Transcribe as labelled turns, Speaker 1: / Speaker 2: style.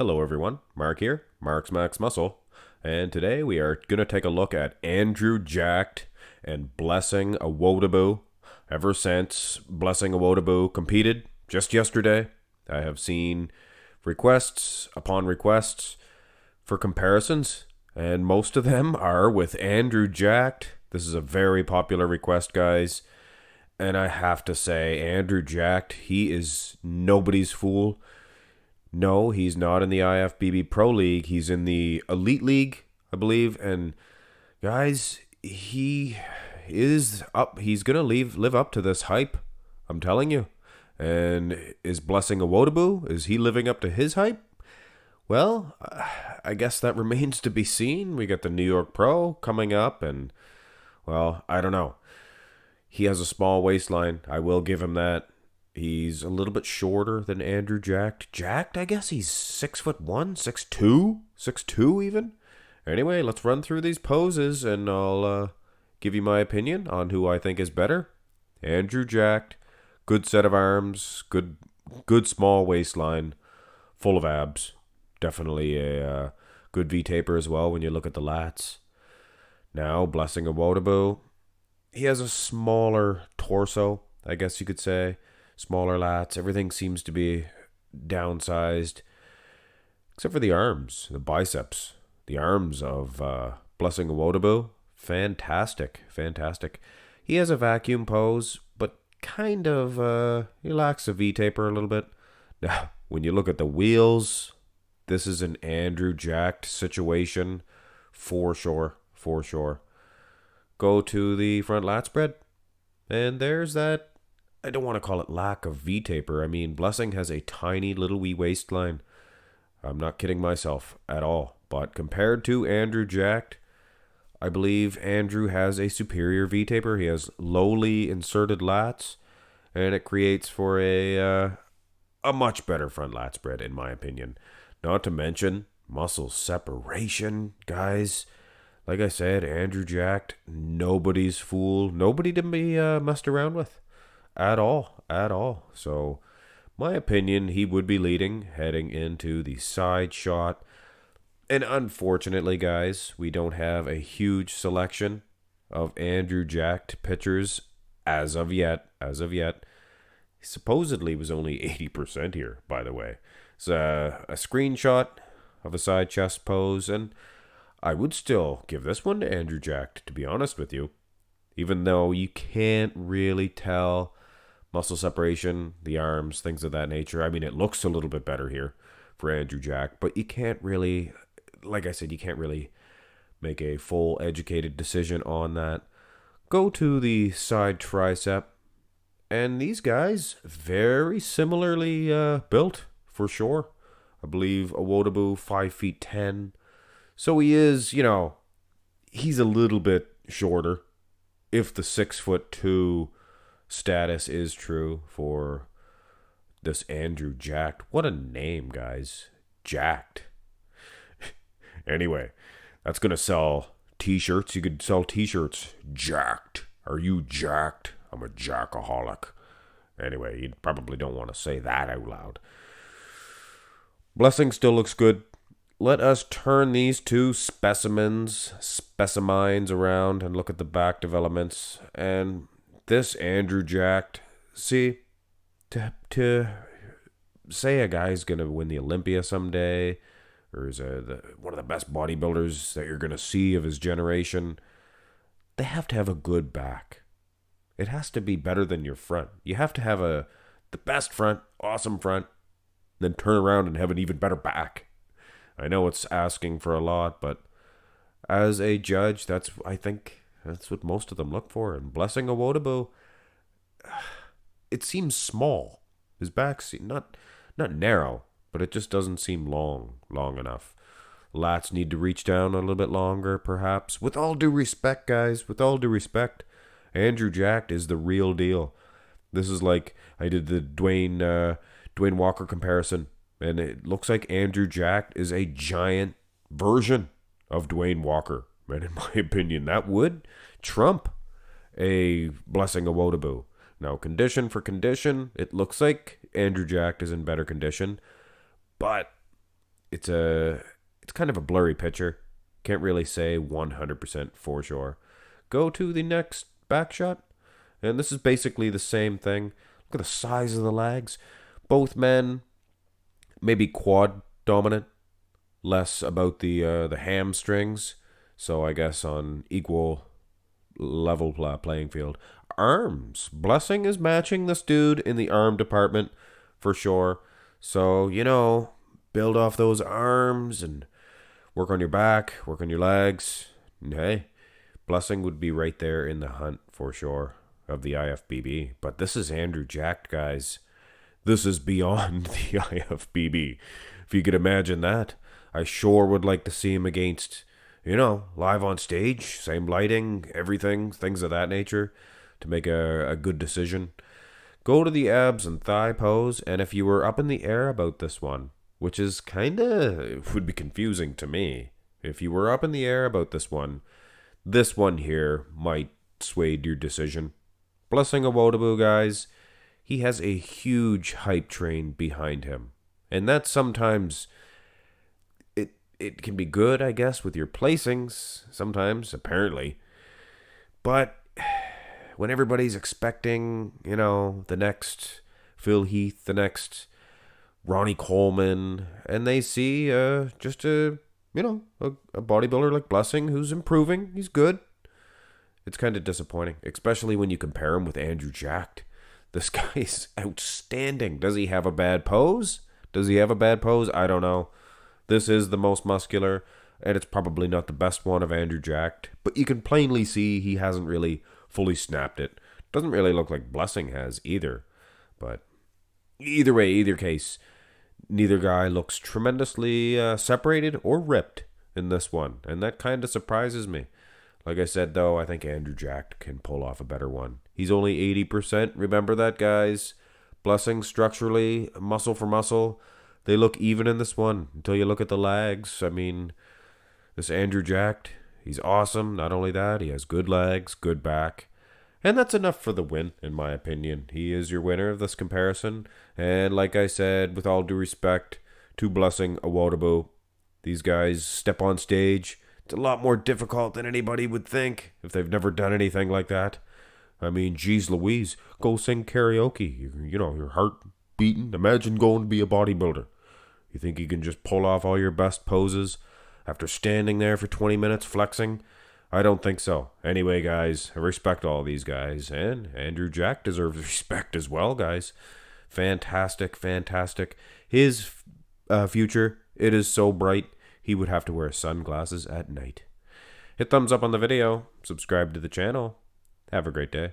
Speaker 1: Hello, everyone. Mark here, Mark's Max Muscle, and today we are going to take a look at Andrew Jacked and Blessing Awodibu. Ever since Blessing Awodibu competed just yesterday, I have seen requests upon requests for comparisons, and most of them are with Andrew Jacked. This is a very popular request, guys, and I have to say, Andrew Jacked, he is nobody's fool. No, he's not in the IFBB Pro League. He's in the Elite League, I believe. And guys, he is up. He's gonna live up to this hype. I'm telling you. And is Blessing Awodibu? Is he living up to his hype? Well, I guess that remains to be seen. We got the New York Pro coming up, and well, I don't know. He has a small waistline. I will give him that. He's a little bit shorter than Andrew Jacked. Jacked, I guess he's 6'1", 6'2", 6'2" even. Anyway, let's run through these poses, and I'll give you my opinion on who I think is better. Andrew Jacked, good set of arms, good small waistline, full of abs. Definitely a good V-taper as well when you look at the lats. Now, Blessing Awodibu, he has a smaller torso, I guess you could say. Smaller lats. Everything seems to be downsized. Except for the arms, the biceps. The arms of Blessing Awodibu. Fantastic. He has a vacuum pose, but kind of, he lacks a V-taper a little bit. Now, when you look at the wheels, this is an Andrew Jacked situation for sure. Go to the front lat spread, and there's that. I don't want to call it lack of V-taper. I mean, Blessing has a tiny little wee waistline. I'm not kidding myself at all. But compared to Andrew Jacked, I believe Andrew has a superior V-taper. He has lowly inserted lats, and it creates for a much better front lat spread, in my opinion. Not to mention muscle separation, guys. Like I said, Andrew Jacked, nobody's fool. Nobody to be messed around with. At all. So, my opinion, he would be leading heading into the side shot. And unfortunately, guys, we don't have a huge selection of Andrew Jacked pitchers as of yet. He supposedly was only 80% here, by the way. It's a screenshot of a side chest pose, and I would still give this one to Andrew Jacked, to be honest with you. Even though you can't really tell muscle separation, the arms, things of that nature. I mean, it looks a little bit better here for Andrew Jacked, but you can't really, like I said, you can't really make a full educated decision on that. Go to the side tricep, and these guys, very similarly built, for sure. I believe Awodibu, 5'10". So he is, he's a little bit shorter. If the 6'2" status is true for this Andrew Jacked. What a name, guys. Jacked. Anyway, that's going to sell t-shirts. You could sell t-shirts. Jacked. Are you jacked? I'm a jackaholic. Anyway, you probably don't want to say that out loud. Blessing still looks good. Let us turn these two specimens around and look at the back developments. And this Andrew Jacked, see, to say a guy's going to win the Olympia someday, or is one of the best bodybuilders that you're going to see of his generation, they have to have a good back. It has to be better than your front. You have to have the best front, awesome front, then turn around and have an even better back. I know it's asking for a lot, but as a judge, I think that's what most of them look for. And Blessing Awodibu, it seems small. His back's not narrow, but it just doesn't seem long enough. Lats need to reach down a little bit longer, perhaps. With all due respect, guys, Andrew Jacked is the real deal. This is like I did the Dwayne Walker comparison. And it looks like Andrew Jacked is a giant version of Dwayne Walker. And in my opinion, that would trump a Blessing Awodibu. Now, condition for condition, it looks like Andrew Jacked is in better condition. But it's kind of a blurry picture. Can't really say 100% for sure. Go to the next back shot, and this is basically the same thing. Look at the size of the legs. Both men maybe quad dominant, less about the hamstrings. So I guess on equal level playing field. Arms. Blessing is matching this dude in the arm department for sure. So, build off those arms and work on your back, work on your legs. And hey, Blessing would be right there in the hunt for sure of the IFBB. But this is Andrew Jacked, guys. This is beyond the IFBB. If you could imagine that. I sure would like to see him against, live on stage, same lighting, everything, things of that nature, to make a good decision. Go to the abs and thigh pose, and if you were up in the air about this one, which is would be confusing to me. If you were up in the air about this one here might sway your decision. Blessing Awodibu, guys, he has a huge hype train behind him. And that sometimes it can be good, I guess, with your placings, sometimes, apparently. But when everybody's expecting, the next Phil Heath, the next Ronnie Coleman, and they see just a bodybuilder like Blessing who's improving, he's good. It's kind of disappointing, especially when you compare him with Andrew Jacked. This guy's outstanding. Does he have a bad pose? I don't know. This is the most muscular, and it's probably not the best one of Andrew Jacked, but you can plainly see he hasn't really fully snapped it. Doesn't really look like Blessing has either. But either way, either case, neither guy looks tremendously separated or ripped in this one, and that kind of surprises me. Like I said, though, I think Andrew Jacked can pull off a better one. He's only 80%. Remember that, guys. Blessing structurally, muscle for muscle, they look even in this one until you look at the legs. I mean, this Andrew Jacked, he's awesome. Not only that, he has good legs, good back. And that's enough for the win, in my opinion. He is your winner of this comparison. And like I said, with all due respect to Blessing Awodibu, these guys step on stage. It's a lot more difficult than anybody would think if they've never done anything like that. I mean, geez Louise, go sing karaoke. Your heart beating. Imagine going to be a bodybuilder. You think you can just pull off all your best poses after standing there for 20 minutes flexing? I don't think so. Anyway, guys, I respect all these guys, and Andrew Jack deserves respect as well, guys. Fantastic. His future, it is so bright, he would have to wear sunglasses at night. Hit thumbs up on the video, subscribe to the channel. Have a great day.